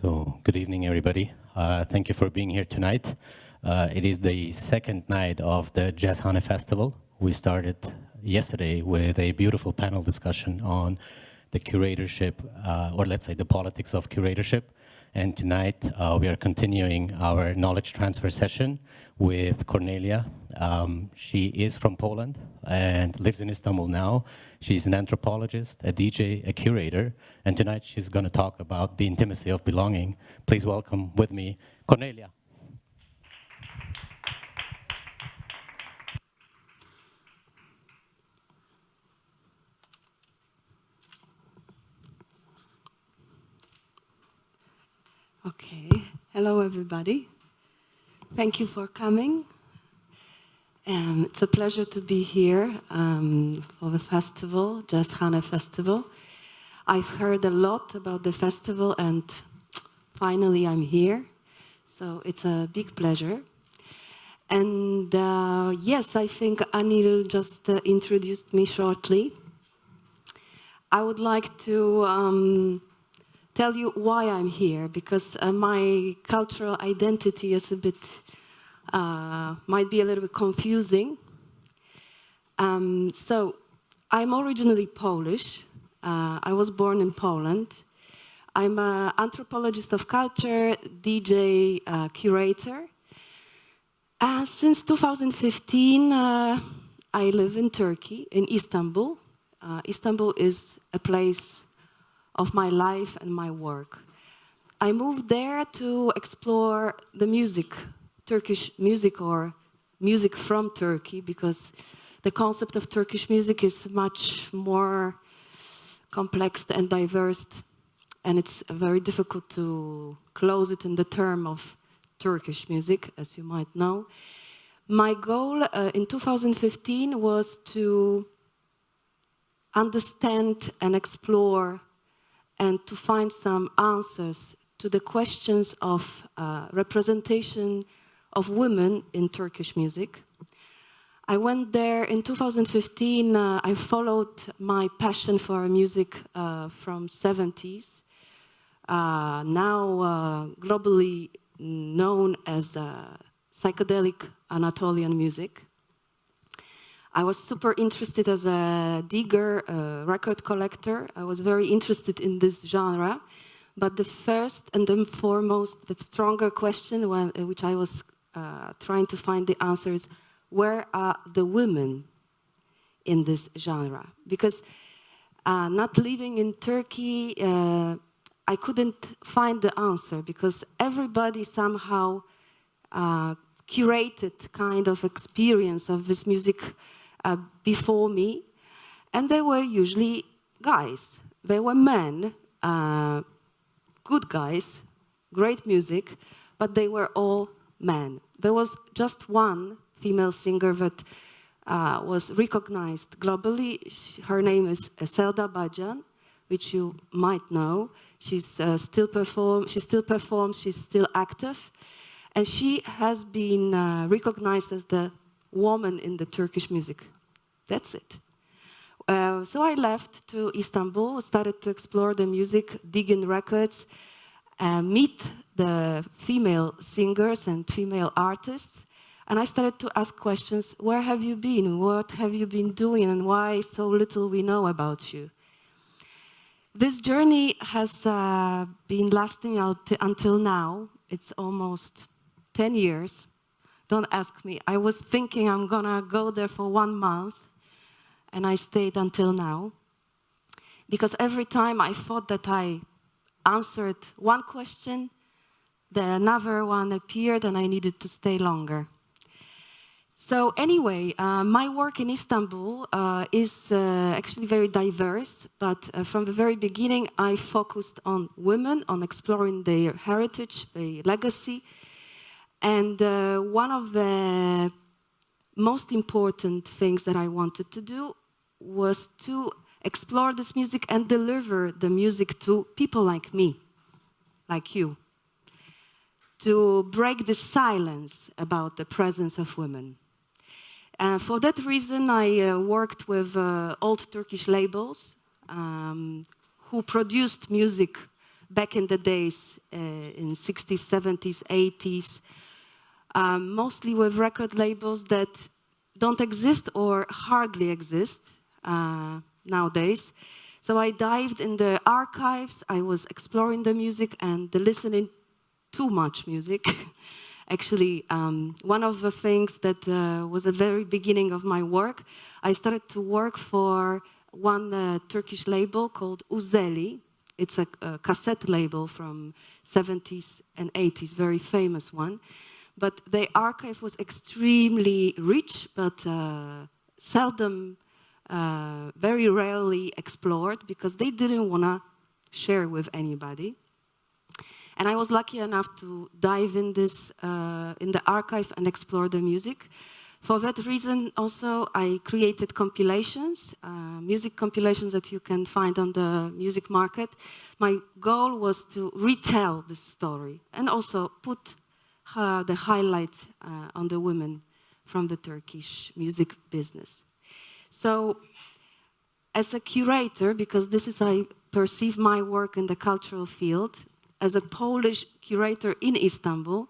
So, good evening, everybody. Thank you for being here tonight. It is the second night of the jazzhane festival. We started yesterday with a beautiful panel discussion on the curatorship, or let's say the politics of curatorship. And tonight we are continuing our knowledge transfer session with Kornelia. She is from Poland and lives in Istanbul now. She's an anthropologist, a DJ, a curator, and tonight she's going to talk about the intimacy of belonging. Please welcome with me, Kornelia. Okay, hello everybody. Thank you for coming. It's a pleasure to be here for the festival, jazzhane festival. I've heard a lot about the festival and finally I'm here. So it's a big pleasure. And yes, I think Anil just introduced me shortly. I would like to tell you why I'm here, because my cultural identity is a bit, might be a little bit confusing. So I'm originally Polish. I was born in Poland. I'm an anthropologist of culture, DJ, curator. Since 2015, I live in Turkey, in Istanbul. Istanbul is a place of my life and my work. I moved there to explore the music, Turkish music or music from Turkey, because the concept of Turkish music is much more complex and diverse, and it's very difficult to close it in the term of Turkish music, as you might know. My goal in 2015 was to understand and explore and to find some answers to the questions of representation of women in Turkish music. I went there in 2015. I followed my passion for music from 70s, now globally known as psychedelic Anatolian music. I was super interested as a digger, a record collector. I was very interested in this genre. But the first and the foremost, the stronger question, which I was trying to find the answer is, where are the women in this genre? Because not living in Turkey, I couldn't find the answer, because everybody somehow curated kind of experience of this music before me, and they were usually guys. They were men, good guys, great music, but they were all men. There was just one female singer that was recognized globally. Her name is Selda Bajan, which you might know. She still performs, she's still active, and she has been recognized as the woman in the Turkish music. That's it. So I left to Istanbul, started to explore the music, dig in records, meet the female singers and female artists, and I started to ask questions. Where have you been? What have you been doing? And why so little we know about you? This journey has been lasting until now. It's almost 10 years. Don't ask me. I was thinking I'm gonna go there for 1 month, and I stayed until now. Because every time I thought that I answered one question, another one appeared and I needed to stay longer. So anyway, my work in Istanbul is actually very diverse, but from the very beginning I focused on women, on exploring their heritage, their legacy. And one of the most important things that I wanted to do was to explore this music and deliver the music to people like me, like you, to break the silence about the presence of women. For that reason, I worked with old Turkish labels who produced music back in the days, in 60s, 70s, 80s, mostly with record labels that don't exist or hardly exist nowadays. So I dived in the archives, I was exploring the music and listening too much music. Actually, one of the things that was the very beginning of my work, I started to work for one Turkish label called Uzeli. It's a cassette label from 70s and 80s, very famous one. But the archive was extremely rich, but seldom, very rarely explored because they didn't want to share with anybody. And I was lucky enough to dive in this, in the archive and explore the music. For that reason, also, I created compilations, music compilations that you can find on the music market. My goal was to retell this story and also put the highlight on the women from the Turkish music business. So, as a curator, because this is how I perceive my work in the cultural field, as a Polish curator in Istanbul,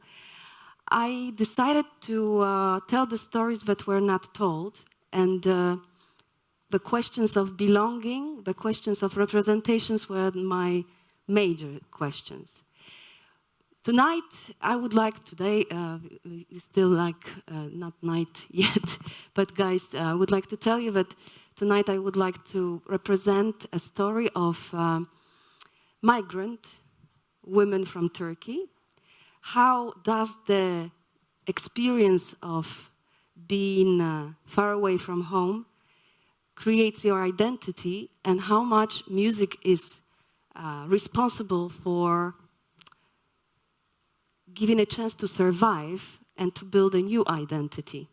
I decided to tell the stories that were not told, and the questions of belonging, the questions of representations were my major questions. Tonight, I would like, today, still like, not night yet, but guys, I would like to tell you that tonight I would like to represent a story of migrant women from Turkey. How does the experience of being far away from home creates your identity, and how much music is responsible for giving a chance to survive and to build a new identity.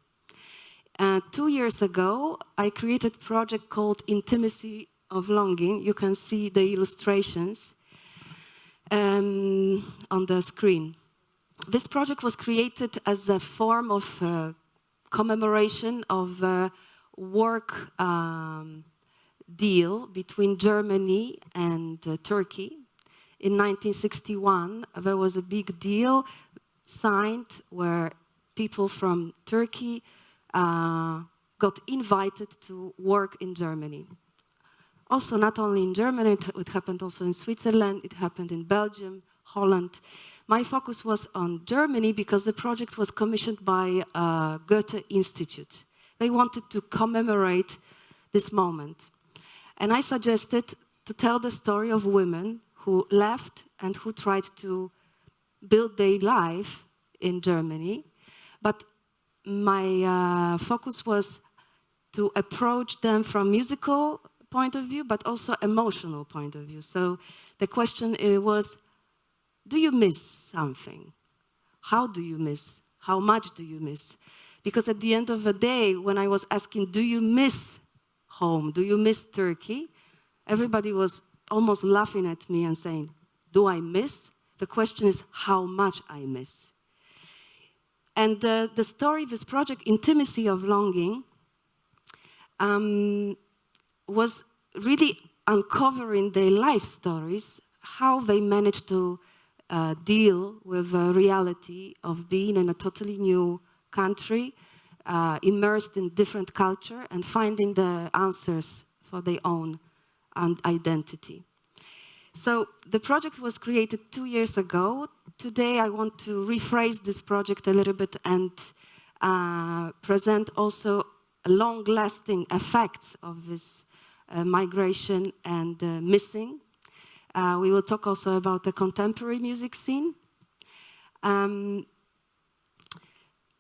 2 years ago, I created a project called Intimacy of Longing. You can see the illustrations on the screen. This project was created as a form of commemoration of a work deal between Germany and Turkey. In 1961, there was a big deal signed where people from Turkey got invited to work in Germany. Also, not only in Germany, it happened also in Switzerland, it happened in Belgium, Holland. My focus was on Germany because the project was commissioned by Goethe Institute. They wanted to commemorate this moment. And I suggested to tell the story of women who left and who tried to build their life in Germany. But my focus was to approach them from musical point of view, but also emotional point of view. So the question was, do you miss something? How do you miss? How much do you miss? Because at the end of the day, when I was asking, do you miss home? Do you miss Turkey? Everybody was almost laughing at me and saying, do I miss? The question is how much I miss. And the story, this project, Intimacy of Longing, was really uncovering their life stories, how they managed to deal with the reality of being in a totally new country, immersed in different culture, and finding the answers for their own identity. So the project was created 2 years ago. Today I want to rephrase this project a little bit and present also long-lasting effects of this migration and missing. We will talk also about the contemporary music scene.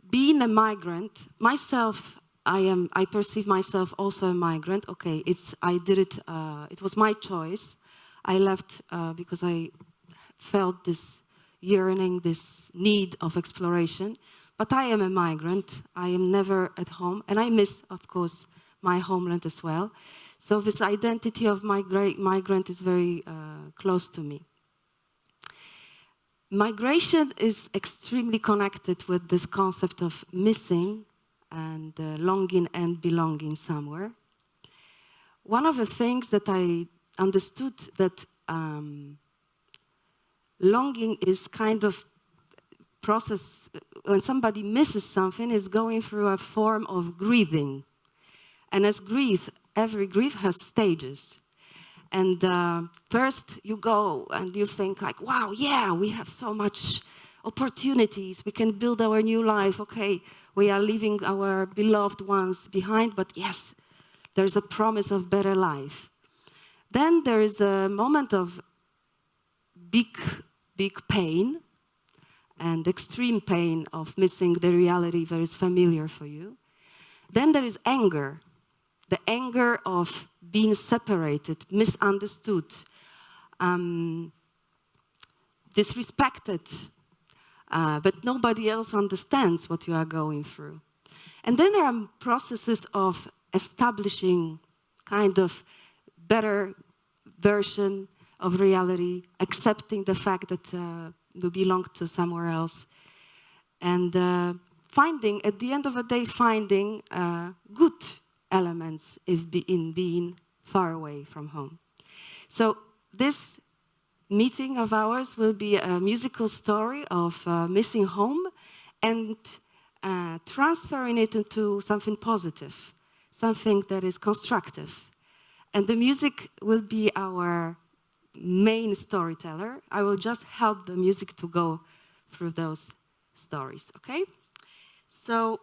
Being a migrant, myself, I perceive myself also a migrant. Okay, I did it, it was my choice. I left because I felt this yearning, this need of exploration. But I am a migrant. I am never at home. And I miss, of course, my homeland as well. So this identity of migrant is very close to me. Migration is extremely connected with this concept of missing and longing and belonging somewhere. One of the things that I understood that longing is kind of process, when somebody misses something, is going through a form of grieving. And as grief, every grief has stages. And first you go and you think like, wow, yeah, we have so much opportunities. We can build our new life. Okay, we are leaving our beloved ones behind, but yes, there's a promise of better life. Then there is a moment of big pain and extreme pain of missing the reality that is familiar for you. Then there is anger, the anger of being separated, misunderstood, disrespected, but nobody else understands what you are going through. And then there are processes of establishing kind of better version of reality, accepting the fact that you belong to somewhere else, and finding, at the end of the day, finding good elements in being far away from home. So this meeting of ours will be a musical story of missing home and transferring it into something positive, something that is constructive. And the music will be our main storyteller. I will just help the music to go through those stories, okay? So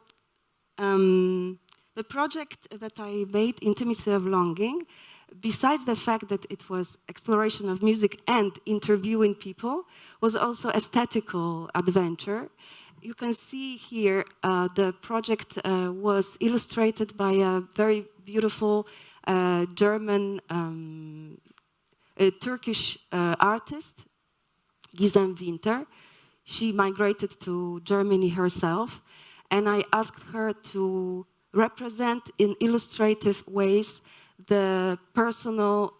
the project that I made, Intimacy of Longing, besides the fact that it was exploration of music and interviewing people, was also aesthetical adventure. You can see here the project was illustrated by a very beautiful German, Turkish artist, Gizem Winter. She migrated to Germany herself, and I asked her to represent in illustrative ways the personal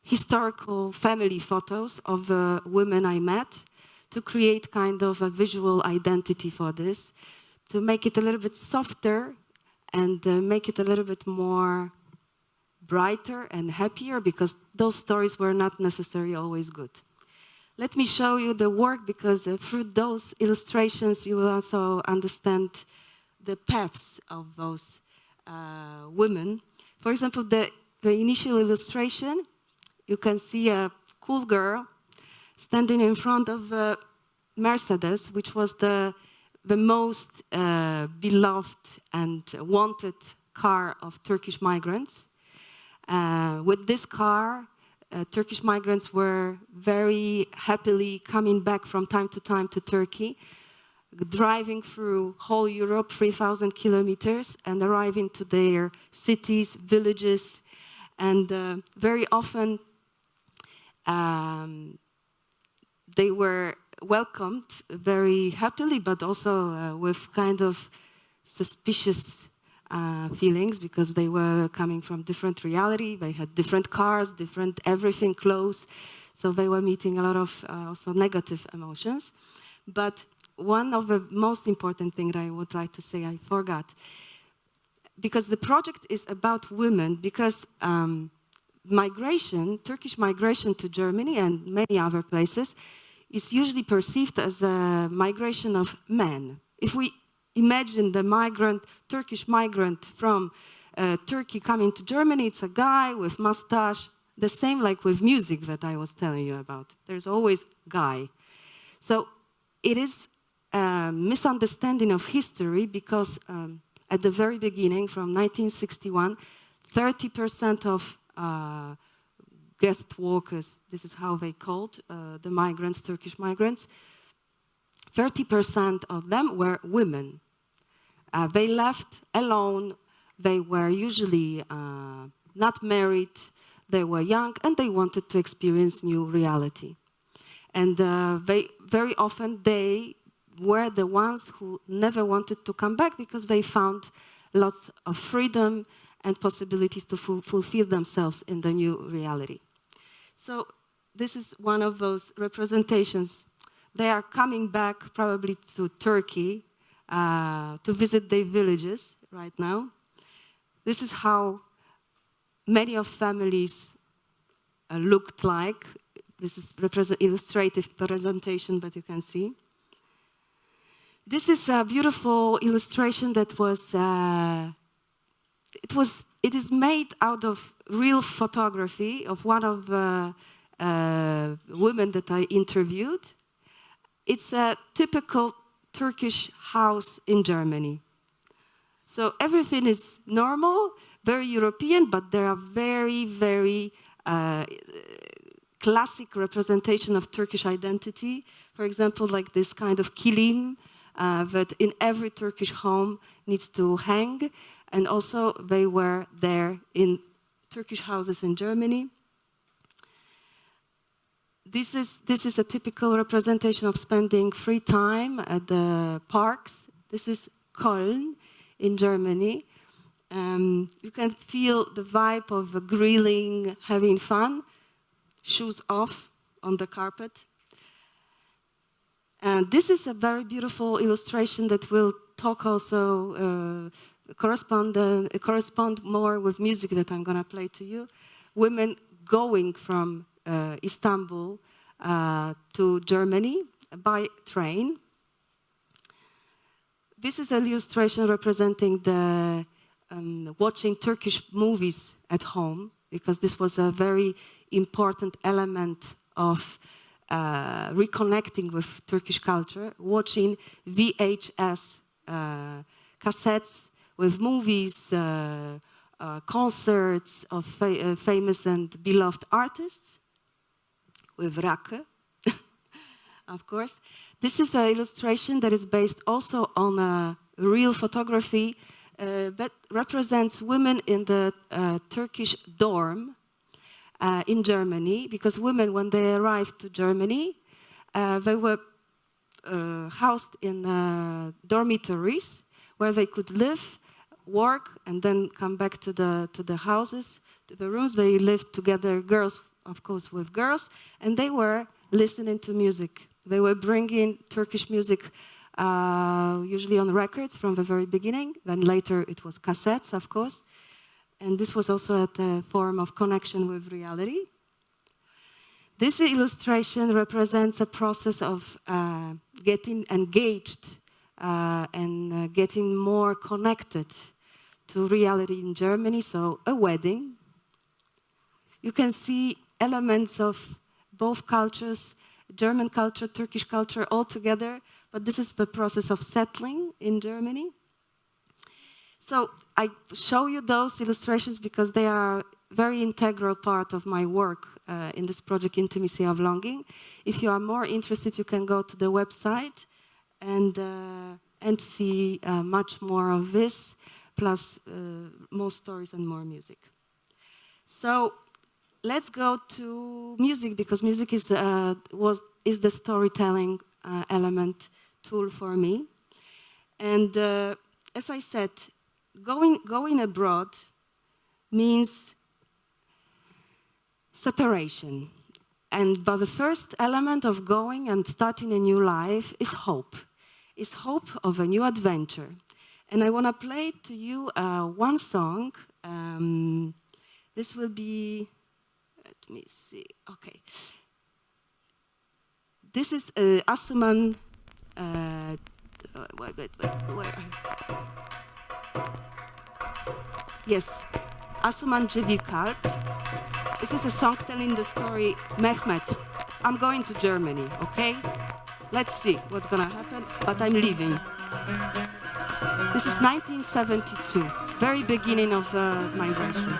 historical family photos of the women I met, to create kind of a visual identity for this, to make it a little bit softer and make it a little bit more brighter and happier, because those stories were not necessarily always good. Let me show you the work, because through those illustrations you will also understand the paths of those women. For example, the initial illustration, you can see a cool girl standing in front of a Mercedes, which was the most beloved and wanted car of Turkish migrants. With this car, Turkish migrants were very happily coming back from time to Turkey, driving through whole Europe, 3,000 kilometers, and arriving to their cities, villages, and very often they were welcomed very happily, but also with kind of suspicious feelings, because they were coming from different reality. They had different cars, different everything, clothes. So they were meeting a lot of also negative emotions. But one of the most important things I would like to say, I forgot, because the project is about women, because migration, Turkish migration to Germany and many other places, is usually perceived as a migration of men. If we imagine the migrant, Turkish migrant from Turkey coming to Germany, it's a guy with mustache, the same like with music that I was telling you about. There's always guy. So it is a misunderstanding of history, because at the very beginning, from 1961, 30% of guest workers, this is how they called the migrants, Turkish migrants, 30% of them were women. They left alone. They were usually not married. They were young, and they wanted to experience new reality. And very often they were the ones who never wanted to come back, because they found lots of freedom and possibilities to fulfill themselves in the new reality. So this is one of those representations. They are coming back probably to Turkey to visit their villages right now. This is how many of families looked like This is illustrative presentation, but you can see. This is a beautiful illustration that it is made out of real photography of one of women that I interviewed. It's a typical Turkish house in Germany. So everything is normal, very European, but there are very, very classic representation of Turkish identity. For example, like this kind of kilim that in every Turkish home needs to hang. And also they were there in Turkish houses in Germany. This is a typical representation of spending free time at the parks. This is Köln in Germany. You can feel the vibe of grilling, having fun, shoes off on the carpet. And this is a very beautiful illustration that will talk also, correspond more with music that I'm gonna play to you. Women going from Istanbul to Germany by train. This is an illustration representing the watching Turkish movies at home, because this was a very important element of reconnecting with Turkish culture, watching VHS cassettes with movies, concerts of famous and beloved artists, with Rake, of course. This is an illustration that is based also on a real photography that represents women in the Turkish dorm in Germany, because women, when they arrived to Germany, they were housed in dormitories where they could live, work, and then come back to the houses, to the rooms. They lived together, girls, of course, with girls, and they were listening to music. They were bringing Turkish music, usually on records from the very beginning. Then later it was cassettes, of course. And this was also a form of connection with reality. This illustration represents a process of getting engaged and getting more connected to reality in Germany, so a wedding. You can see elements of both cultures, German culture, Turkish culture, all together, but this is the process of settling in Germany. So I show you those illustrations because they are very integral part of my work in this project, Intimacy of Longing. If you are more interested, you can go to the website and see much more of this, plus more stories and more music. So let's go to music, because music is the storytelling element tool for me. And as I said, going abroad means separation. But the first element of going and starting a new life is hope. Is hope of a new adventure. And I want to play to you one song. This will be, let me see, okay. This is Asuman, where? Yes, Asuman Cevikalp. This is a song telling the story, Mehmet, I'm going to Germany, okay? Let's see what's gonna happen, but I'm leaving. This is 1972, very beginning of migration.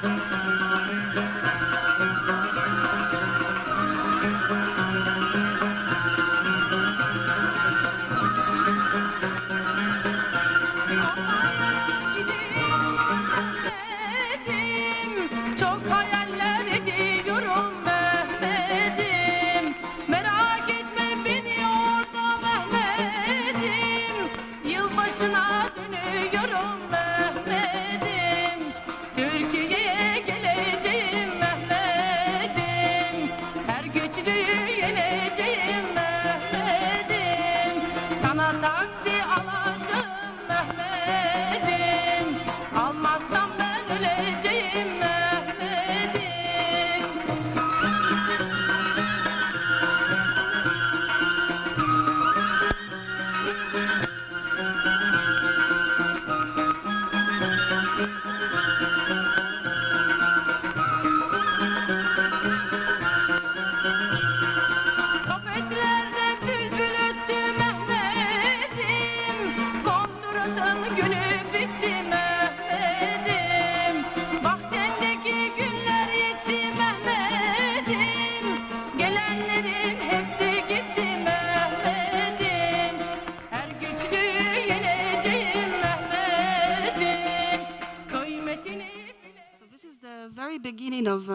train of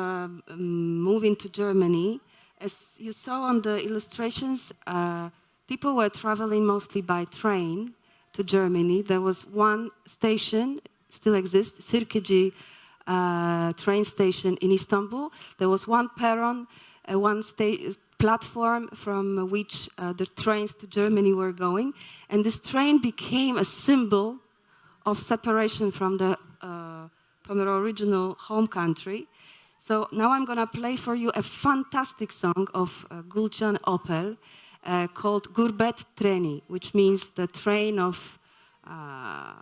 moving to Germany, as you saw on the illustrations, people were traveling mostly by train to Germany. There was one station, still exists, Sirkeci train station in Istanbul. There was one perron, one platform from which the trains to Germany were going. And this train became a symbol of separation from the original home country. So now I'm going to play for you a fantastic song of Gülcan Opel called Gurbet Treni, which means the train of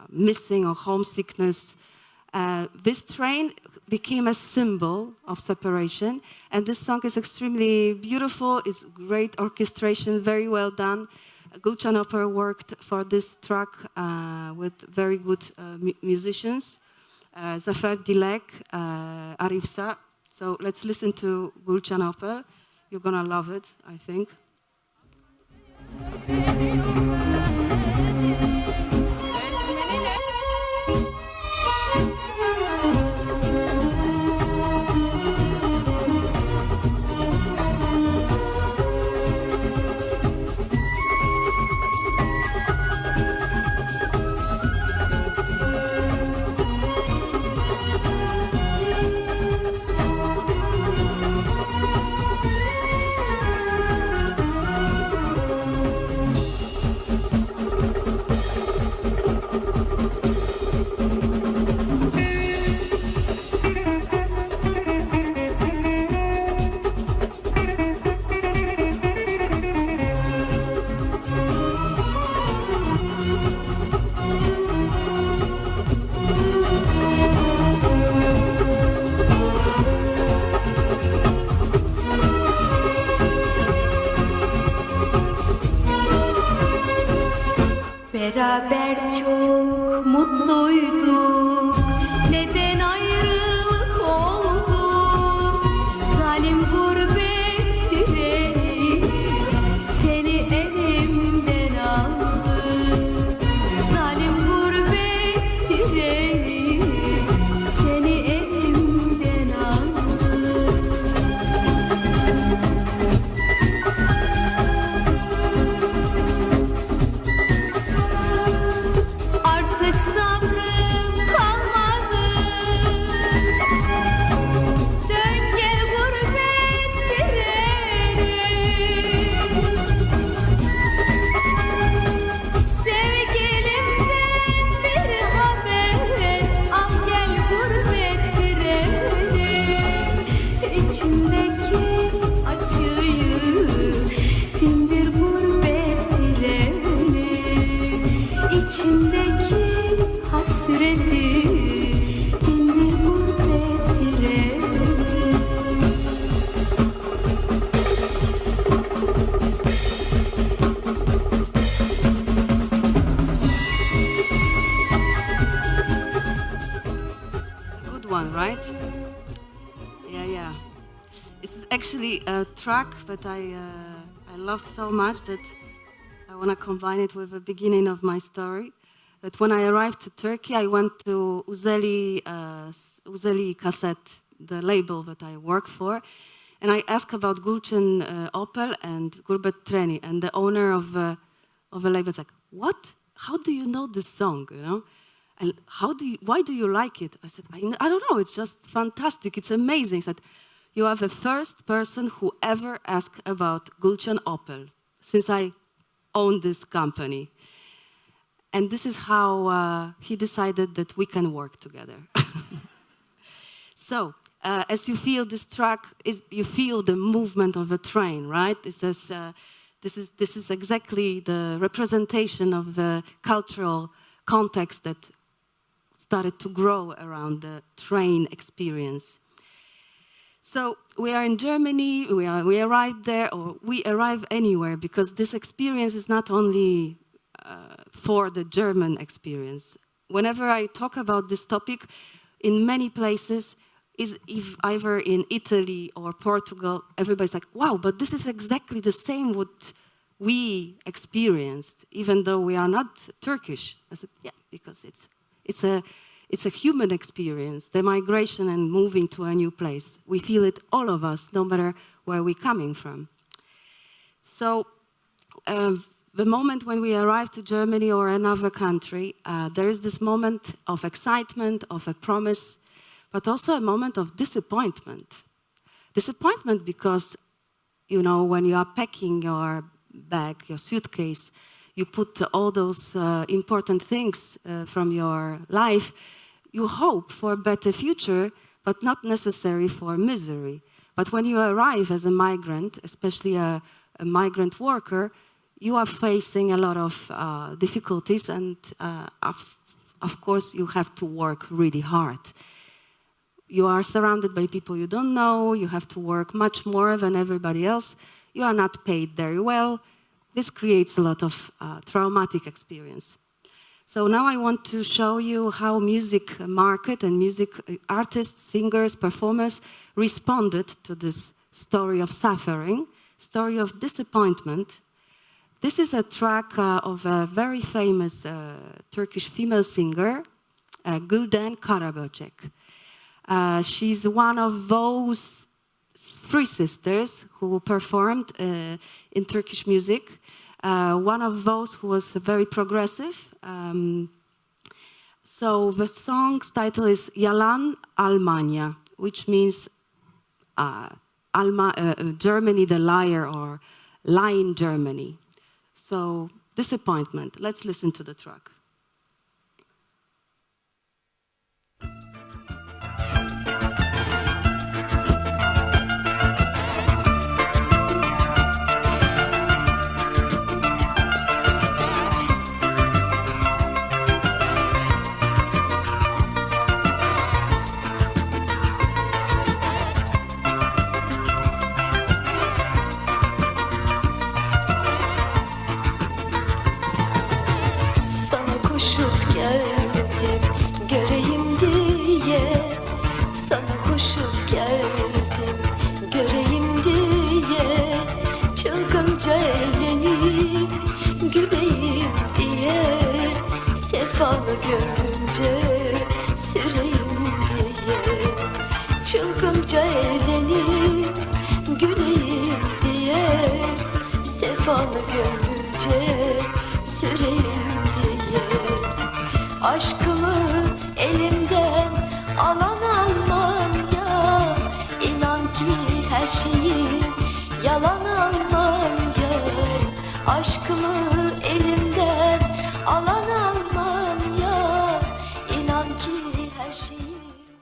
missing or homesickness. This train became a symbol of separation, and this song is extremely beautiful. It's great orchestration, very well done. Gülcan Opel worked for this track with very good musicians, Zafer Dilek, Arifsa. So let's listen to Gülcan Opel. You're gonna love it, I think. Beraber çok mutluyduk. Neden ayrılık oldu? Zalim gurbet direği seni elimden aldı. Zalim gurbet direği seni elimden aldı. Artık sabrım kalmadı. Dön gel gurbet treni. Sevgilimden bir haber, al gel gurbet treni. İçimdeki acıyı dindir gurbet treni. İçimdeki hasreti dindir gurbet treni. Good one, right? Yeah. This is actually a track that I loved so much that I want to combine it with the beginning of my story. That when I arrived to Turkey, I went to Uzeli Cassette, the label that I work for, and I asked about Gülcan Opel and Gurbet Treni, and the owner of a label was like, "What? How do you know this song? You know, and why do you like it?" I said, "I don't know. It's just fantastic. It's amazing." He said, "You are the first person who ever asked about Gülcan Opel since I own this company." And this is how he decided that we can work together. So, as you feel this track, you feel the movement of a train, right? This is exactly the representation of the cultural context that started to grow around the train experience. So we are in Germany, we arrived there, or we arrive anywhere, because this experience is not only for the German experience. Whenever I talk about this topic, in many places, if either in Italy or Portugal, everybody's like, "Wow, but this is exactly the same what we experienced, even though we are not Turkish." I said, "Yeah, because It's a human experience, the migration and moving to a new place. We feel it, all of us, no matter where we're coming from. So the moment when we arrive to Germany or another country, there is this moment of excitement, of a promise, but also a moment of disappointment. Disappointment because, you know, when you are packing your bag, your suitcase, you put all those important things from your life. You hope for a better future, but not necessary for misery. But when you arrive as a migrant, especially a migrant worker, you are facing a lot of difficulties, and of course you have to work really hard. You are surrounded by people you don't know, you have to work much more than everybody else, you are not paid very well. This creates a lot of traumatic experience. So now I want to show you how music market and music artists, singers, performers responded to this story of suffering, story of disappointment. This is a track of a very famous Turkish female singer, Gülden Karaböcek. She's one of those three sisters who performed in Turkish music. One of those who was very progressive. So the song's title is Yalan Almanya, which means Germany the liar, or lying Germany. So disappointment. Let's listen to the track. Sefanı gönlümce süreyim diye, çılgınca eğlenip güleyim diye, sefanı gönlümce süreyim diye. Aşkımı elimden alan Almanya, inan ki her şeyim yalan Almanya. Aşkımı elimden alan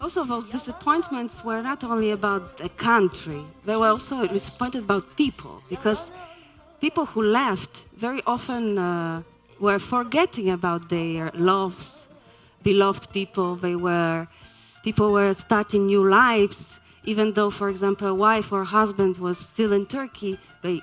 Also, those disappointments were not only about a country, they were also disappointed about people, because people who left very often were forgetting about their loves, beloved people. People were starting new lives, even though, for example, a wife or husband was still in Turkey, they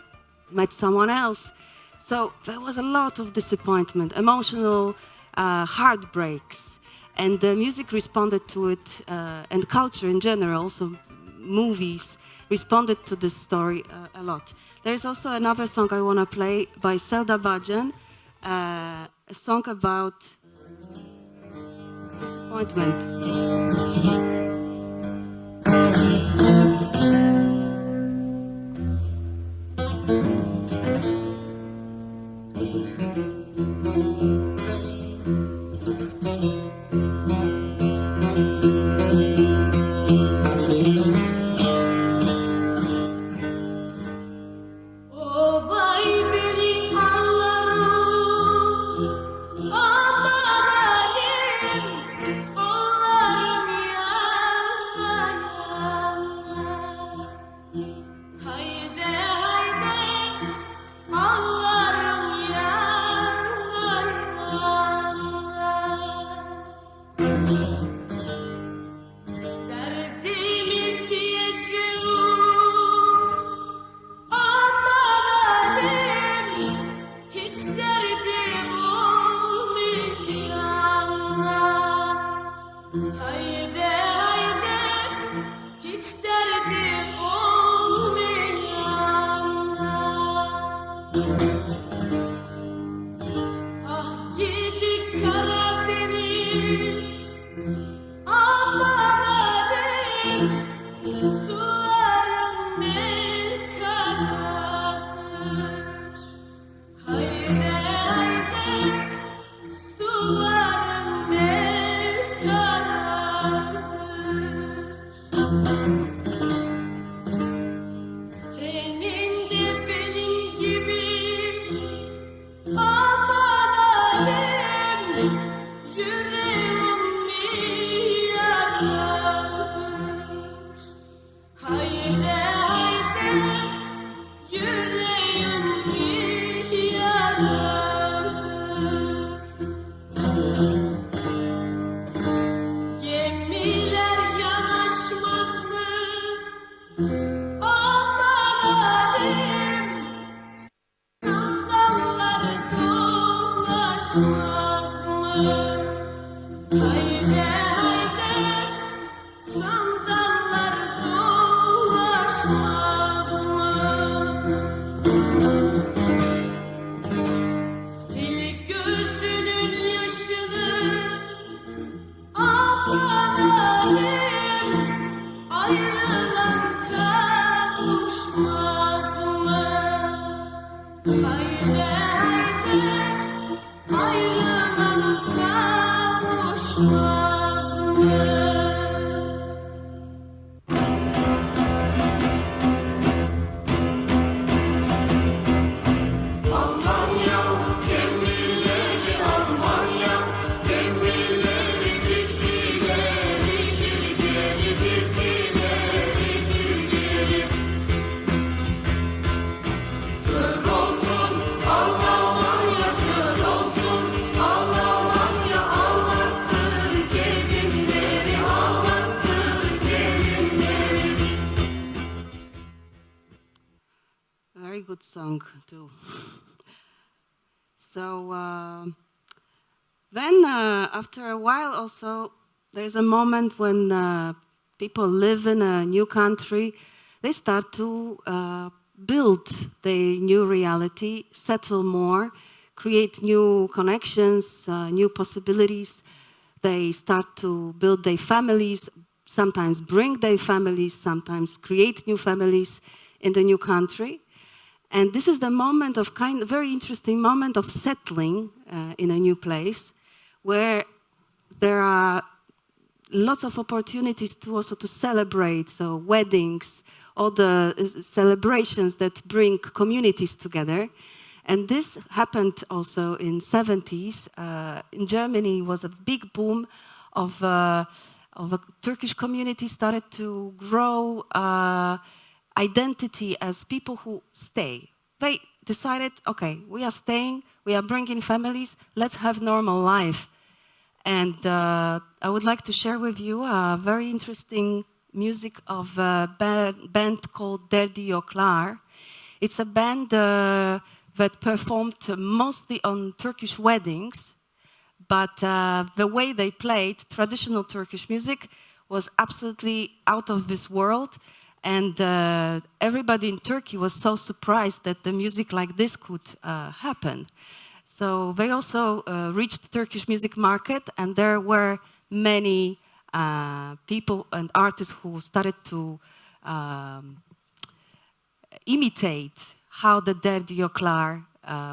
met someone else. So there was a lot of disappointment, emotional heartbreaks. And the music responded to it, and culture in general, also movies, responded to this story a lot. There's also another song I want to play by Selda Bajan, a song about disappointment. Haydi haydi ayrılık kavuşmaz mı? Very good song too. So then after a while also there's a moment when people live in a new country, they start to build the new reality, settle more, create new connections, new possibilities. They start to build their families, sometimes bring their families, sometimes create new families in the new country. And this is the moment of very interesting moment of settling in a new place, where there are lots of opportunities to also to celebrate, so weddings, all the celebrations that bring communities together. And this happened also in 70s. In Germany was a big boom of a Turkish community started to grow identity as people who stay. They decided, okay, we are staying, we are bringing families, let's have normal life. And I would like to share with you a very interesting music of a band called Derdi Yoklar. It's a band that performed mostly on Turkish weddings, but the way they played traditional Turkish music was absolutely out of this world. And everybody in Turkey was so surprised that the music like this could happen. So they also reached Turkish music market, and there were many people and artists who started to imitate how the Derdi Yoklar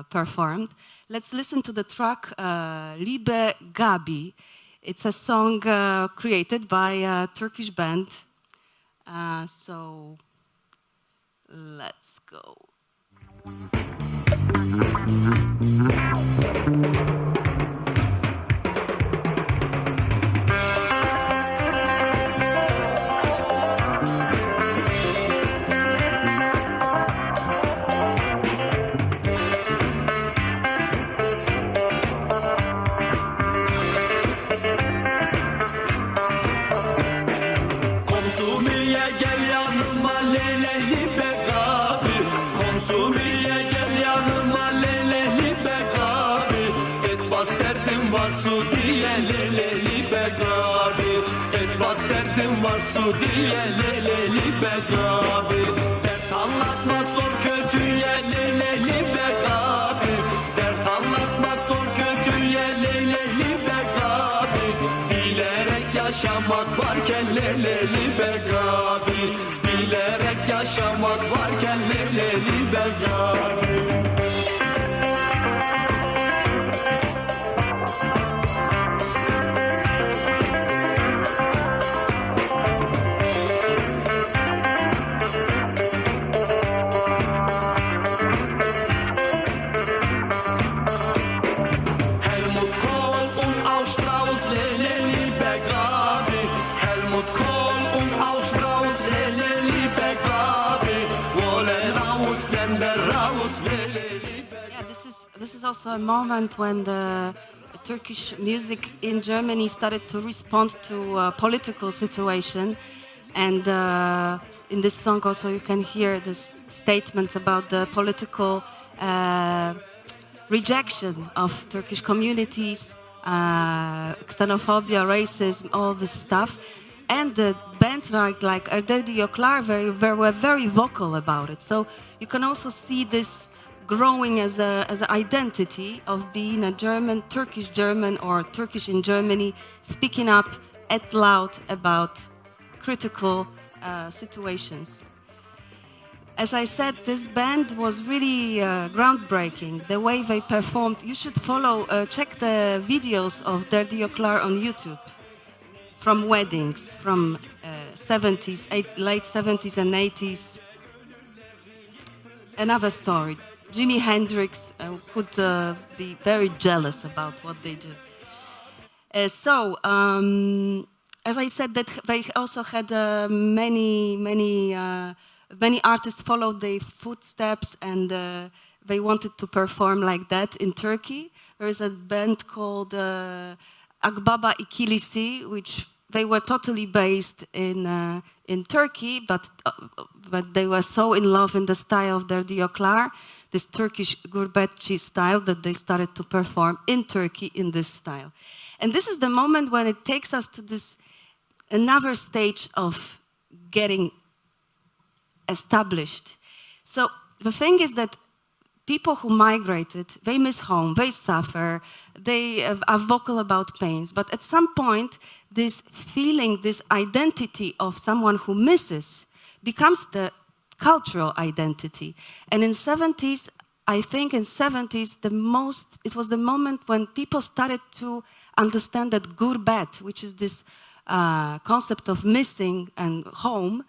performed. Let's listen to the track Liebe Gabi. It's a song created by a Turkish band. So let's go. Su diye leleli begabi, dert anlatmak zor kötüye leleli begabi, dert anlatmak zor kötüye leleli begabi, bilerek yaşamak varken leleli begabi, bilerek yaşamak varken leleli begabi. This is also a moment when the Turkish music in Germany started to respond to a political situation. And in this song also you can hear this statement about the political rejection of Turkish communities, xenophobia, racism, all this stuff. And the bands like Derdi Yoklar were very vocal about it. So you can also see this growing as an identity of being a German, Turkish German, or Turkish in Germany, speaking up out loud about critical situations. As I said, this band was really groundbreaking. The way they performed, you should follow, check the videos of Dirty O'Clar on YouTube from weddings, from 70s, late 70s and 80s. Another story. Jimi Hendrix could be very jealous about what they do. As I said, that they also had many artists followed their footsteps, and they wanted to perform like that in Turkey. There is a band called Akbaba Ikilisi, which they were totally based in Turkey, but they were so in love in the style of Dirty O'Clar, this Turkish gurbetçi style, that they started to perform in Turkey in this style. And this is the moment when it takes us to this another stage of getting established. So the thing is that people who migrated, they miss home, they suffer, they are vocal about pains. But at some point, this feeling, this identity of someone who misses becomes the cultural identity. And in 70s, I think in 70s, it was the moment when people started to understand that gurbet, which is this concept of missing and home,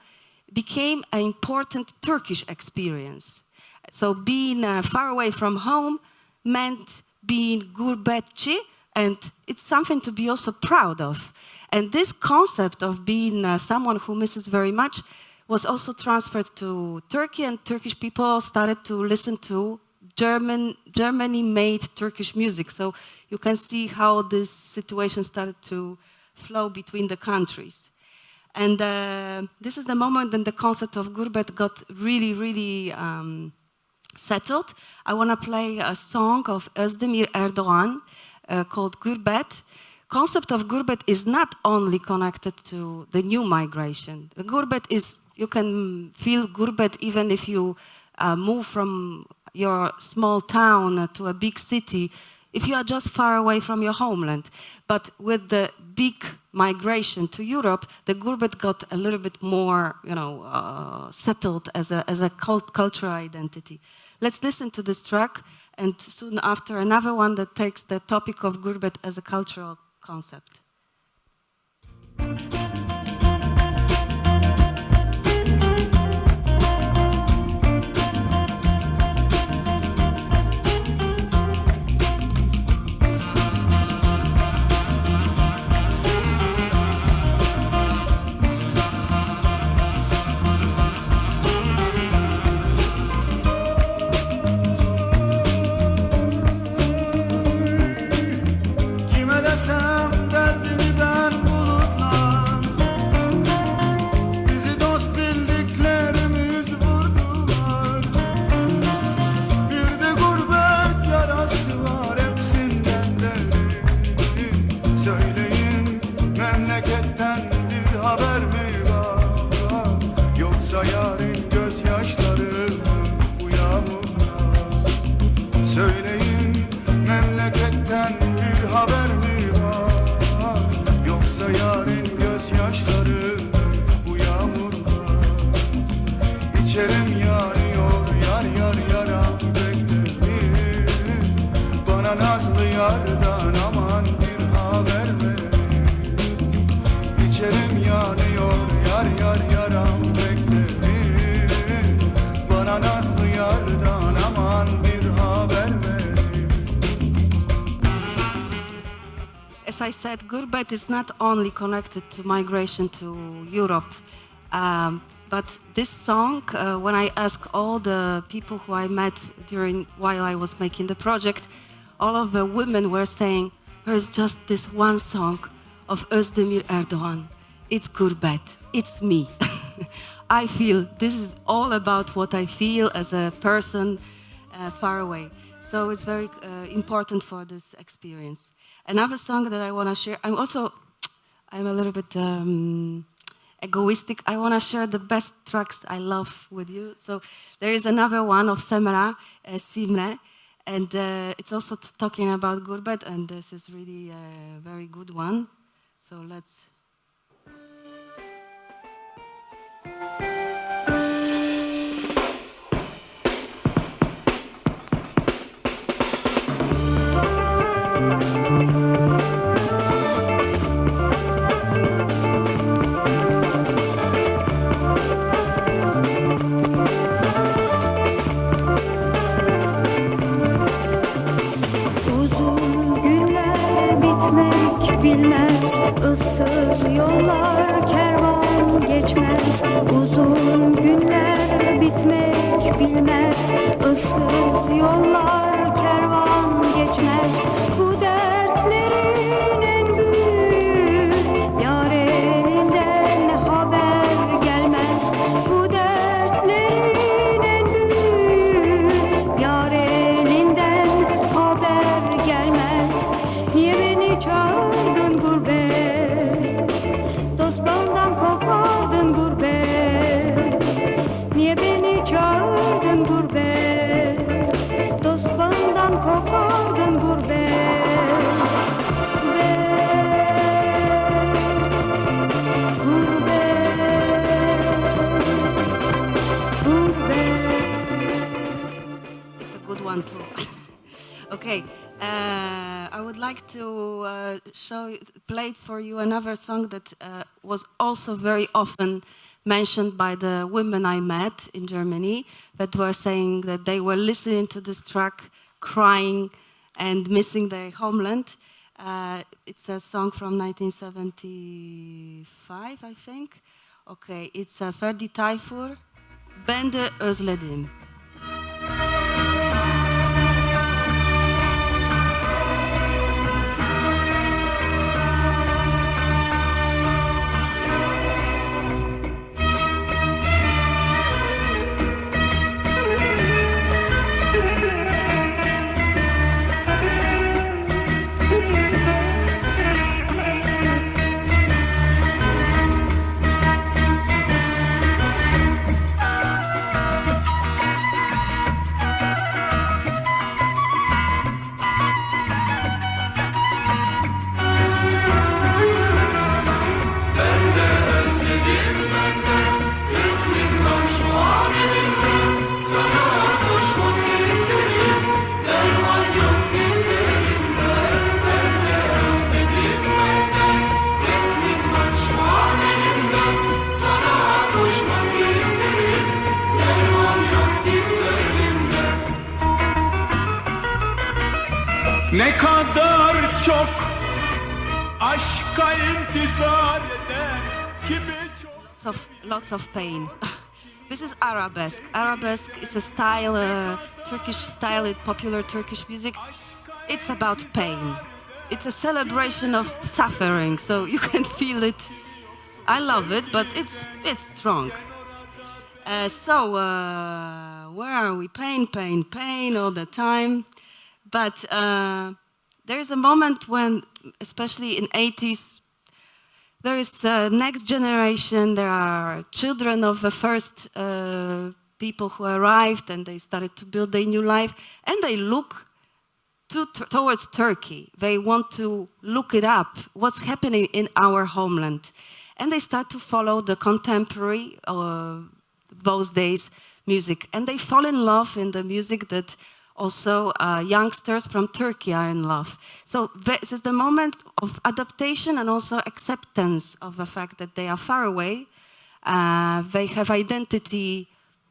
became an important Turkish experience. So being far away from home meant being gurbetçi, and it's something to be also proud of. And this concept of being someone who misses very much was also transferred to Turkey, and Turkish people started to listen to Germany-made Turkish music. So you can see how this situation started to flow between the countries. And this is the moment when the concept of gurbet got really settled. I want to play a song of Özdemir Erdoğan called Gurbet. Concept of gurbet is not only connected to the new migration. The gurbet is, you can feel gurbet even if you move from your small town to a big city, if you are just far away from your homeland. But with the big migration to Europe, the gurbet got a little bit more, settled as a cultural identity. Let's listen to this track, and soon after another one that takes the topic of gurbet as a cultural concept. As I said, gurbet is not only connected to migration to Europe, but this song, when I asked all the people who I met while I was making the project, all of the women were saying, there is just this one song of Özdemir Erdoğan. It's gurbet, it's me. I feel this is all about what I feel as a person far away. So it's very important for this experience. Another song that I want to share, I'm a little bit egoistic. I want to share the best tracks I love with you. So there is another one of Semra, Simre, and it's also talking about gurbet, and this is really a very good one. So let's... bitmek bilmez, ıssız yollar kervan geçmez. Uzun günler bitmek bilmez, ıssız yollar kervan geçmez. Bu dertlerin en büyüğü yar elinden haber gelmez. Bu dertlerin en büyüğü yar elinden haber gelmez. Niye beni çağırdın gurbet, dost benden kopardın gurbet. Niye beni çağırdın gurbet, dost benden kopardın gurbet. It's a good one too. Okay, I would like to play for you another song that was also very often mentioned by the women I met in Germany that were saying that they were listening to this track, crying and missing their homeland. It's a song from 1975, I think. Okay, it's Ferdi Tayfur, Ben de Özledim. Ne kadar çok aşka intizar eder kimi çok. Lots of pain. This is arabesque. Arabesque is a style, Turkish style, popular Turkish music. It's about pain. It's a celebration of suffering, so you can feel it. I love it, but it's strong. Where are we? Pain, pain, pain all the time. But there's a moment when, especially in 80s, there is a next generation. There are children of the first people who arrived, and they started to build their new life, and they look towards Turkey. They want to look it up, what's happening in our homeland. And they start to follow the contemporary, those days, music. And they fall in love in the music that also youngsters from Turkey are in love. So this is the moment of adaptation and also acceptance of the fact that they are far away. They have identity,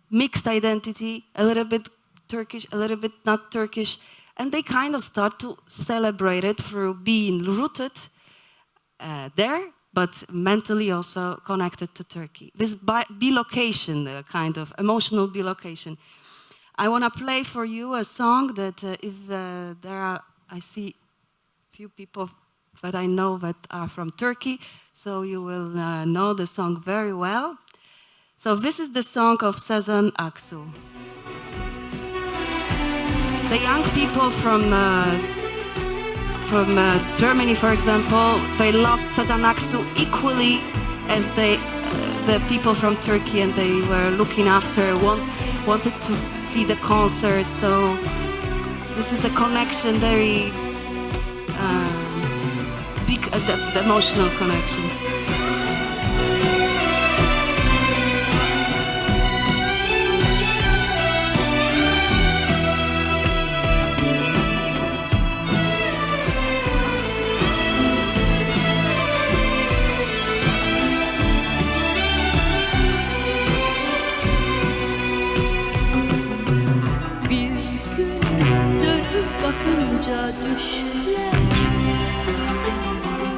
mixed identity, a little bit Turkish, a little bit not Turkish. And they kind of start to celebrate it through being rooted there, but mentally also connected to Turkey. This bilocation, kind of emotional bilocation. I want to play for you a song that I see few people that I know that are from Turkey, so you will know the song very well. So this is the song of Sezen Aksu. The young people from Germany, for example, they loved Sezen Aksu equally as the people from Turkey, and they were looking after, wanted to see the concert. So this is a connection, very big, the emotional connection. Bakınca düşler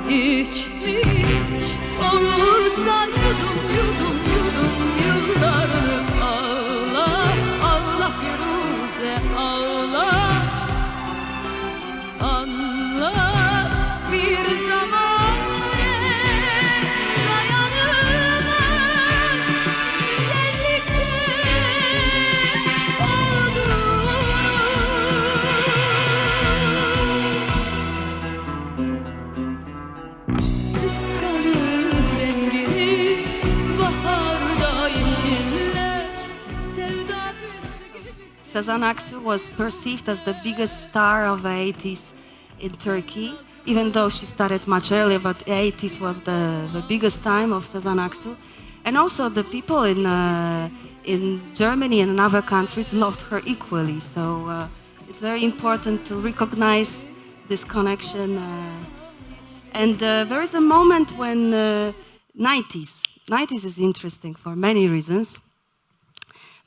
içmiş olursa yudum yudum yudum yıllarını ağla ağla Firuze ağla anla bir zaman dayanılmaz güzellikte olduğunu kıskanır rengini baharda yeşiller sevda püsküsü. Sezen Aksu was perceived as the biggest star of the 80s in Turkey, even though she started much earlier, but the 80s was the biggest time of Sezen Aksu. And also the people in Germany and in other countries loved her equally. So it's very important to recognize this connection. And there is a moment when 90s is interesting for many reasons.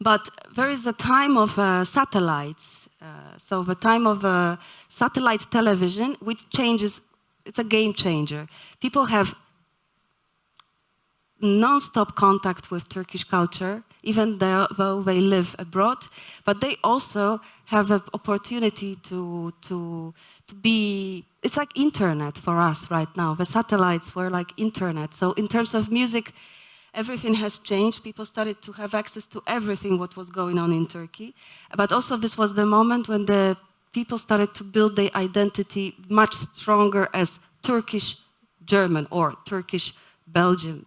But there is a time of satellites. So the time of satellite television, which changes, it's a game changer. People have non-stop contact with Turkish culture, even though they live abroad, but they also have an opportunity to be, it's like internet for us right now. The satellites were like internet. So in terms of music, everything has changed. People started to have access to everything what was going on in Turkey. But also this was the moment when the people started to build their identity much stronger as Turkish German or Turkish Belgian,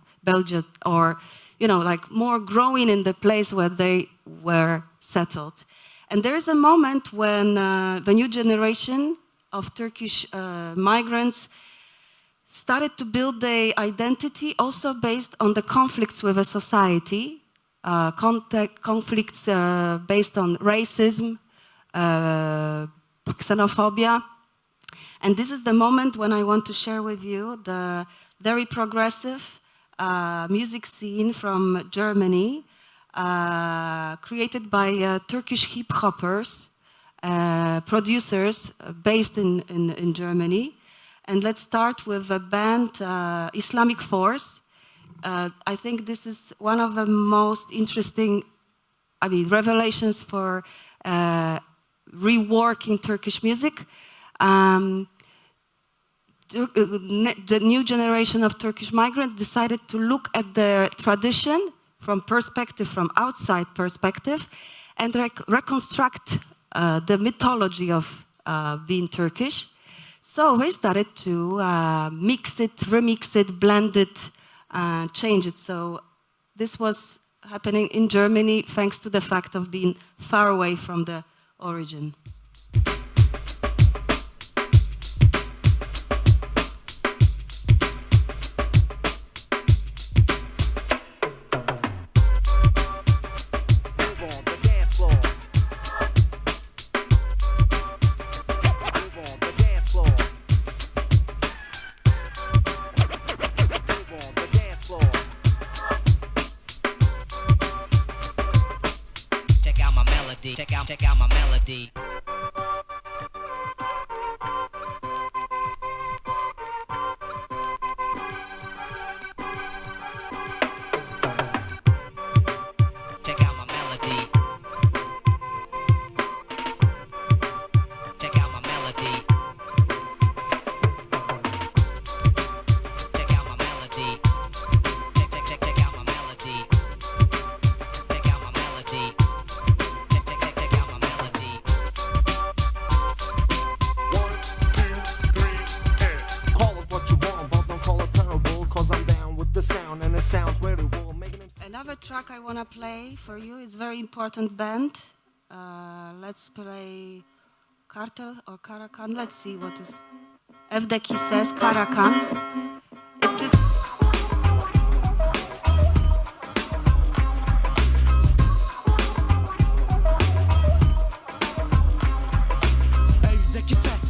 or, you know, like more growing in the place where they were settled. And there is a moment when the new generation of Turkish migrants started to build their identity also based on the conflicts with a society, conflicts based on racism, xenophobia. And this is the moment when I want to share with you the very progressive music scene from Germany, created by Turkish hip-hoppers, producers based in Germany. And let's start with a band, Islamic Force. I think this is one of the most interesting, revelations for reworking Turkish music. The new generation of Turkish migrants decided to look at their tradition from outside perspective, and reconstruct the mythology of being Turkish. So they started to mix it, remix it, blend it, change it. So this was happening in Germany thanks to the fact of being far away from the origin. Check out my melody. Check out my melody. Check out my melody. Check out my melody. Check out my melody. Check out my melody. Another track I want to play for you is very important band. Let's play Kartel or Karakan. Let's see what is. Evdeki says Karakan. It's this.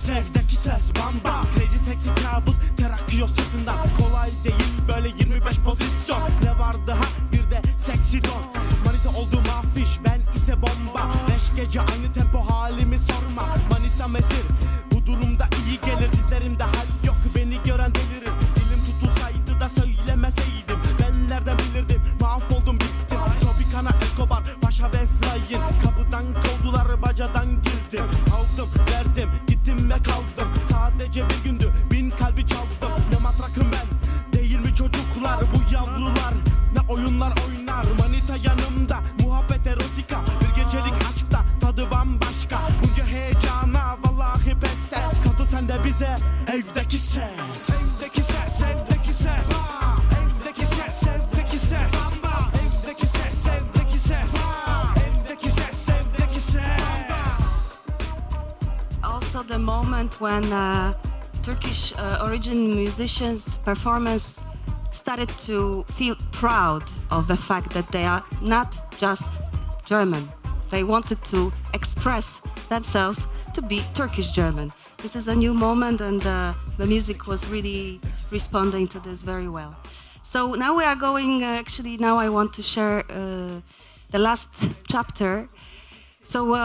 Sevdeki ses bamba Crazy seksi kabus ter akıyor sırtından Kolay değil böyle 25 pozisyon Ne vardı ha bir de seksi don Manita olduğum afiş ben ise bomba 5 gece aynı tempo halimi sorma Manisa mesir bu durumda iyi gelir Dizlerimde hal yok beni gören delirir ise evdeki ses. Evdeki ses, evdeki ses. Evdeki ses, evdeki ses. Evdeki ses, evdeki ses. Evdeki ses, evdeki ses. Also the moment when Turkish origin musicians' performance started to feel proud of the fact that they are not just German. They wanted to express themselves to be Turkish German. This is a new moment, and the music was really responding to this very well. So now we are going, actually now I want to share the last chapter. So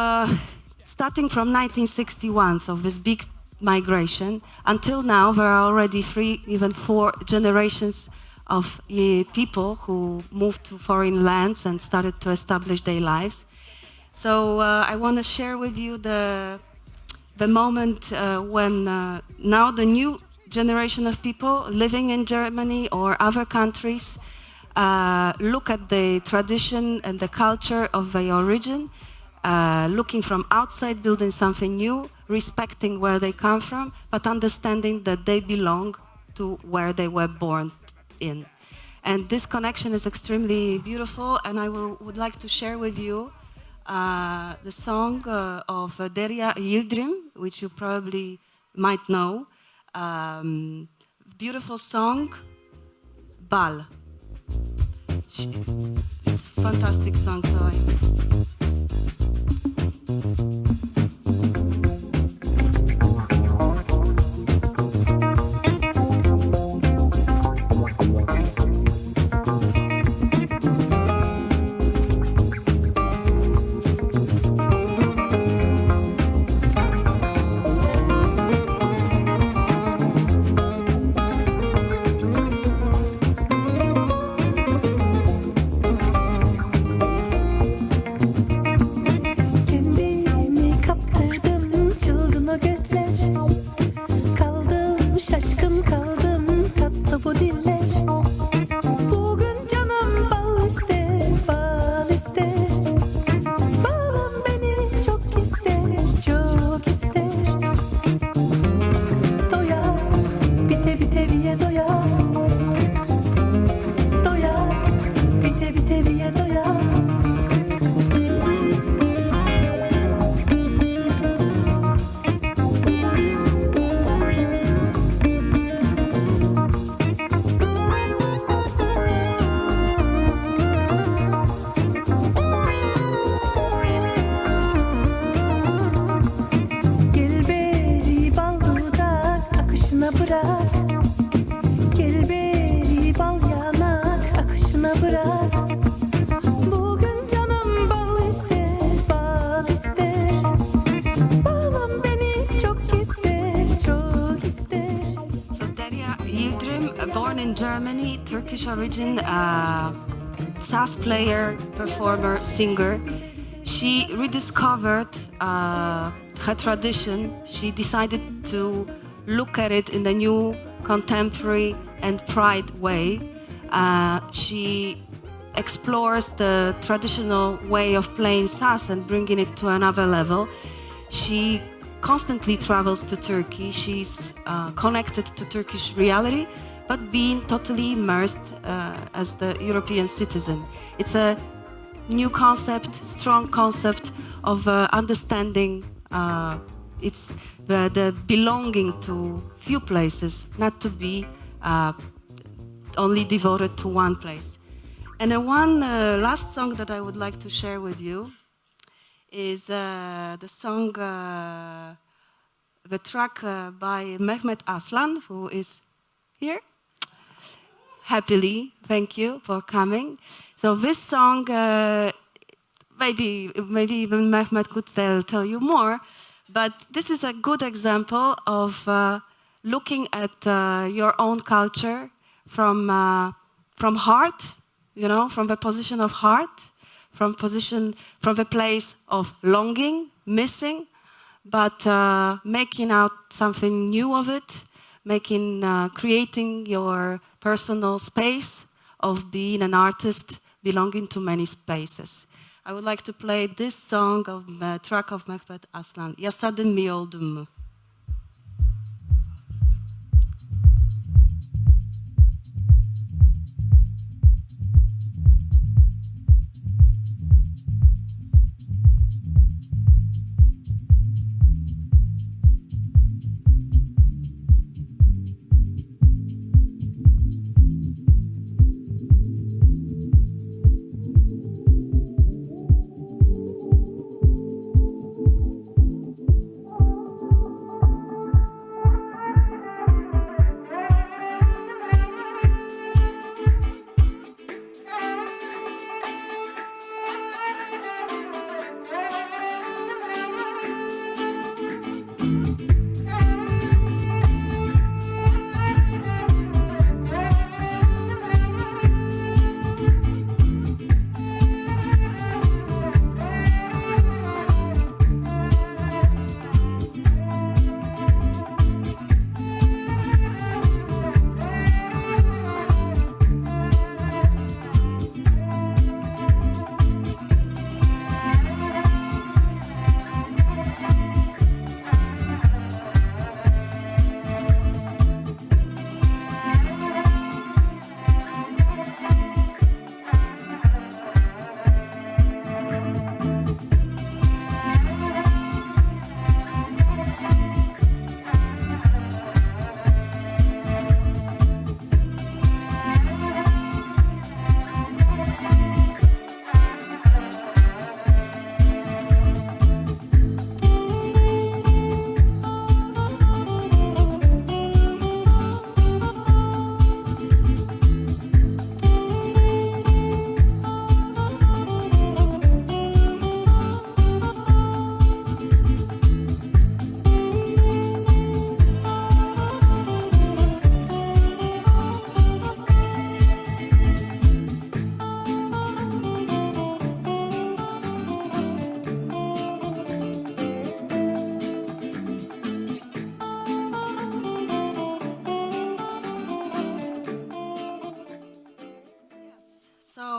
starting from 1961, so this big migration, until now there are already 3, even 4 generations of people who moved to foreign lands and started to establish their lives. So I want to share with you the moment when now the new generation of people living in Germany or other countries look at the tradition and the culture of their origin, looking from outside, building something new, respecting where they come from, but understanding that they belong to where they were born in. And this connection is extremely beautiful, and I would like to share with you the song of Derya Yildirim, which you probably might know. Beautiful song, Bal. It's a fantastic song, so born in Germany, Turkish origin, sass player, performer, singer. She rediscovered her tradition. She decided to look at it in a new, contemporary and pride way. She explores the traditional way of playing sass and bringing it to another level. She constantly travels to Turkey. She's connected to Turkish reality, but being totally immersed as the European citizen. It's a new concept, strong concept of understanding it's the belonging to few places, not to be only devoted to one place. And one last song that I would like to share with you is the song, the track by Mehmet Aslan, who is here. Happily, thank you for coming. So this song, maybe even Mehmet could tell you more, but this is a good example of looking at your own culture from heart, you know, from the position of heart, from the place of longing, missing, but making out something new of it, creating your personal space of being an artist belonging to many spaces. I would like to play this song of track of Mehmet Aslan, Yasadım mi oldum mu?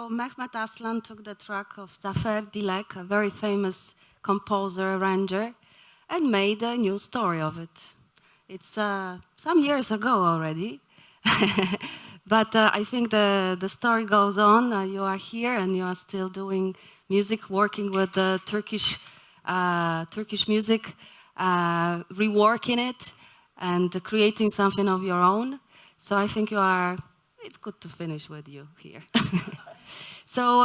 Mehmet Aslan took the track of Zafer Dilek, a very famous composer, arranger, and made a new story of it. It's some years ago already, but I think the story goes on. You are here and you are still doing music, working with the Turkish music, reworking it and creating something of your own. So I think it's good to finish with you here. So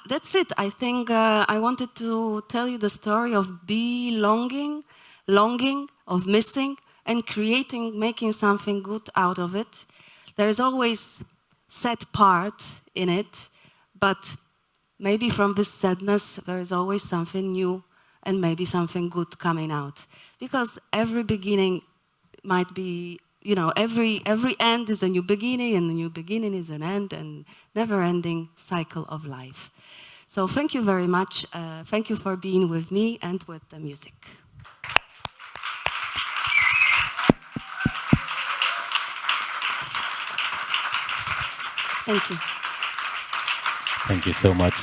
that's it. I think I wanted to tell you the story of belonging, longing, of missing, and creating, making something good out of it. There's always sad part in it, but maybe from this sadness there is always something new and maybe something good coming out. Because every beginning might be, every end is a new beginning, and a new beginning is an end, and never-ending cycle of life. So thank you very much. Thank you for being with me and with the music. Thank you. Thank you so much.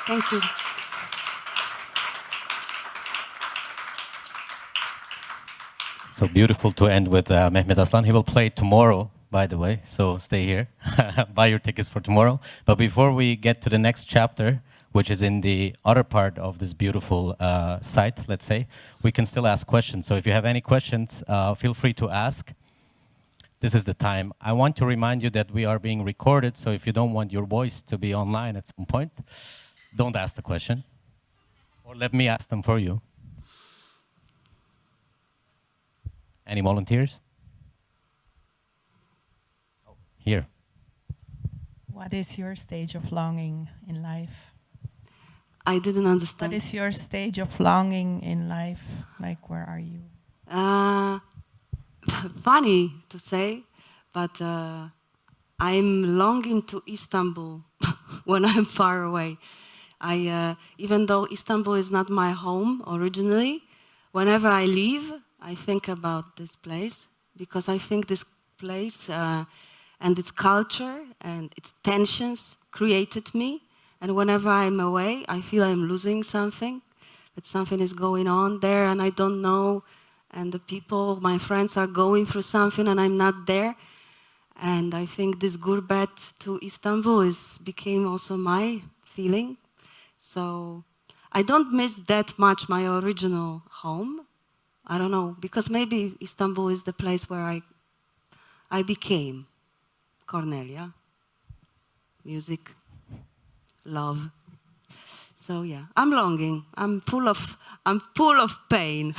Thank you. So beautiful to end with Mehmet Aslan. He will play tomorrow, by the way, so stay here. Buy your tickets for tomorrow. But before we get to the next chapter, which is in the other part of this beautiful site, let's say, we can still ask questions. So if you have any questions, feel free to ask. This is the time. I want to remind you that we are being recorded, so if you don't want your voice to be online at some point, don't ask the question. Or let me ask them for you. Any volunteers? Oh, here. What is your stage of longing in life? I didn't understand. What is your stage of longing in life? Like, where are you? Funny to say, but I'm longing to Istanbul when I'm far away. Even though Istanbul is not my home originally, whenever I leave, I think about this place, because I think this place and its culture and its tensions created me. And whenever I'm away, I feel I'm losing something, that something is going on there and I don't know. And the people, my friends, are going through something and I'm not there. And I think this gurbet to Istanbul became also my feeling. So I don't miss that much my original home. I don't know, because maybe Istanbul is the place where I became Kornelia. Music, love. So yeah, I'm longing. I'm full of pain.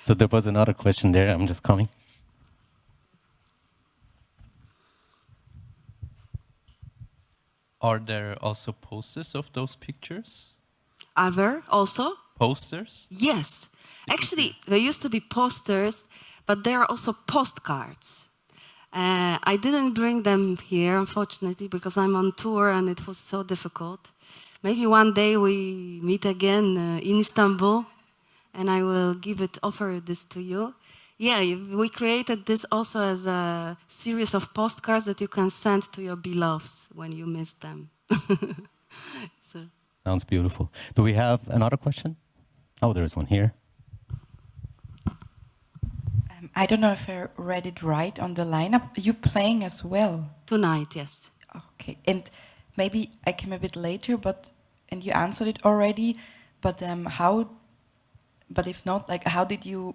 So there was another question there. I'm just coming. Are there also posters of those pictures? Are there also? Posters? Yes. Actually, there used to be posters, but there are also postcards. I didn't bring them here, unfortunately, because I'm on tour and it was so difficult. Maybe one day we meet again in Istanbul and I will offer this to you. Yeah, we created this also as a series of postcards that you can send to your beloveds when you miss them. So. Sounds beautiful. Do we have another question? Oh, there is one here. I don't know if I read it right on the lineup. You playing as well? Tonight, yes. Okay, and maybe I came a bit later, and you answered it already. But how? But if not, like, how did you?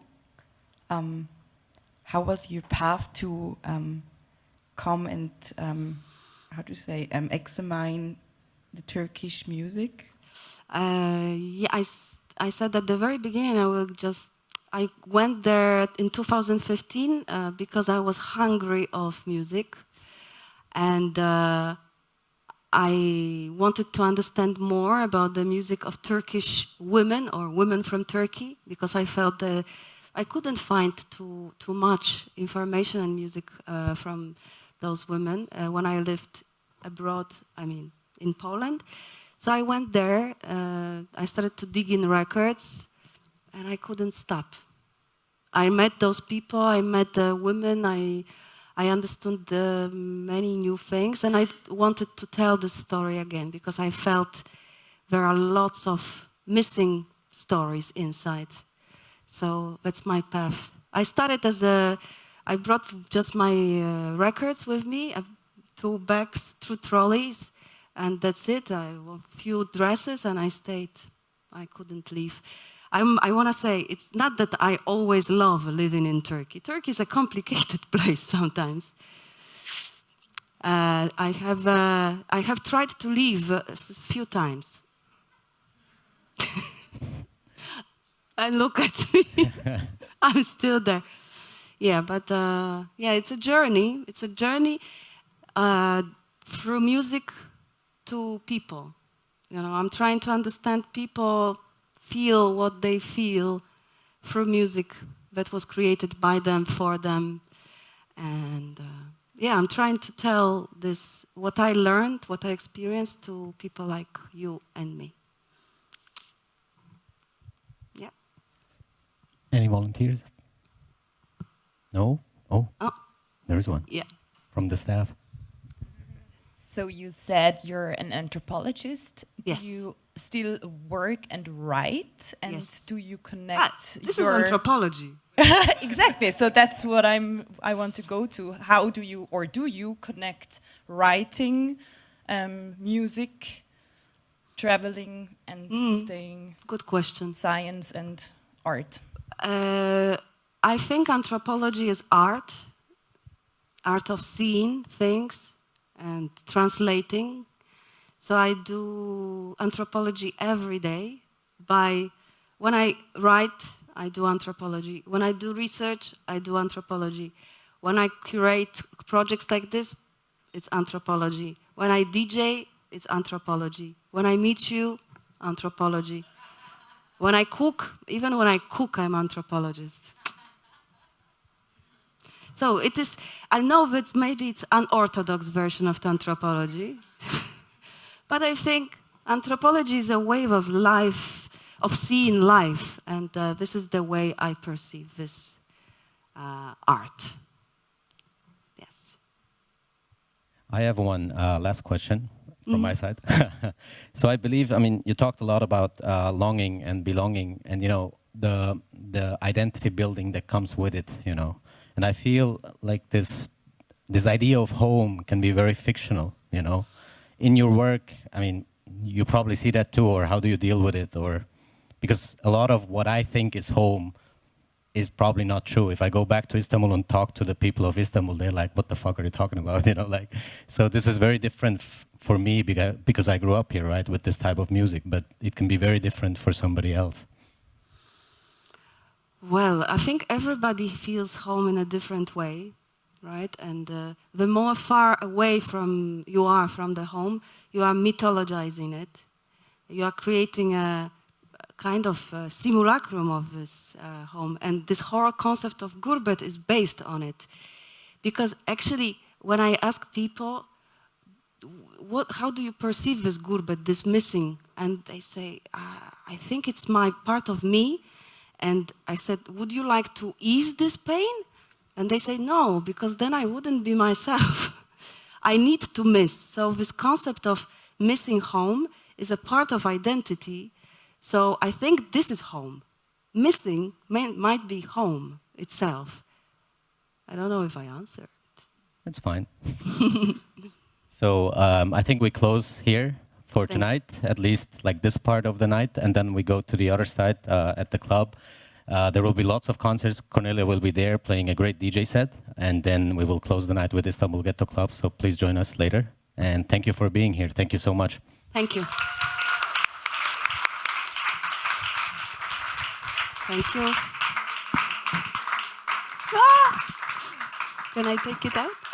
How was your path to come and how to say examine the Turkish music? Yeah, I said at the very beginning I went there in 2015 because I was hungry of music, and I wanted to understand more about the music of Turkish women or women from Turkey, because I felt that I couldn't find too much information and music from those women when I lived abroad, in Poland. So I went there, I started to dig in records, and I couldn't stop. I met those people, I met the women, I understood many new things, and I wanted to tell this story again because I felt there are lots of missing stories inside. So that's my path. I started I brought just my records with me, 2 bags, 2 trolleys, and that's it. A few dresses, and I stayed. I couldn't leave. I want to say, it's not that I always love living in Turkey. Turkey is a complicated place sometimes. I have tried to leave a few times. And look at me. I'm still there. Yeah, but it's a journey. It's a journey through music to people. You know, I'm trying to understand people feel what they feel through music that was created by them, for them. And I'm trying to tell this, what I learned, what I experienced, to people like you and me. Yeah. Any volunteers? No? Oh, there is one. Yeah. From the staff. So you said you're an anthropologist. Yes. Do you still work and write? And Yes. do you connect This your... is anthropology. Exactly. So that's what I want to go to. How do you connect writing, music, traveling, and staying? Good question. Science and art. I think anthropology is art of seeing things and translating. So I do anthropology every day. When I write, I do anthropology. When I do research, I do anthropology. When I curate projects like this, it's anthropology. When I DJ, it's anthropology. When I meet you, anthropology. When I cook, even when I cook, I'm anthropologist. So it is, I know that maybe it's an unorthodox version of the anthropology, but I think anthropology is a way of life, of seeing life, and this is the way I perceive this art. Yes. I have one last question from my side. So I believe, you talked a lot about longing and belonging, and the identity building that comes with it, And I feel like this idea of home can be very fictional, In your work, you probably see that too, or how do you deal with it? Or because a lot of what I think is home is probably not true. If I go back to Istanbul and talk to the people of Istanbul, they're like, what the fuck are you talking about? So this is very different for me because I grew up here, right, with this type of music, but it can be very different for somebody else. Well, I think everybody feels home in a different way, right? And the more far away you are from the home, you are mythologizing it. You are creating a kind of simulacrum of this home. And this whole concept of gurbet is based on it. Because actually, when I ask people, how do you perceive this gurbet, this missing? And they say, I think it's my part of me. And I said, would you like to ease this pain? And they say, no, because then I wouldn't be myself. I need to miss. So this concept of missing home is a part of identity. So I think this is home. Missing might be home itself. I don't know if I answered. That's fine. So I think we close here for tonight, at least like this part of the night, and then we go to the other side at the club. There will be lots of concerts. Kornelia will be there playing a great DJ set, and then we will close the night with Istanbul Ghetto Club, so please join us later. And thank you for being here. Thank you so much. Thank you. Thank you. Can I take it out?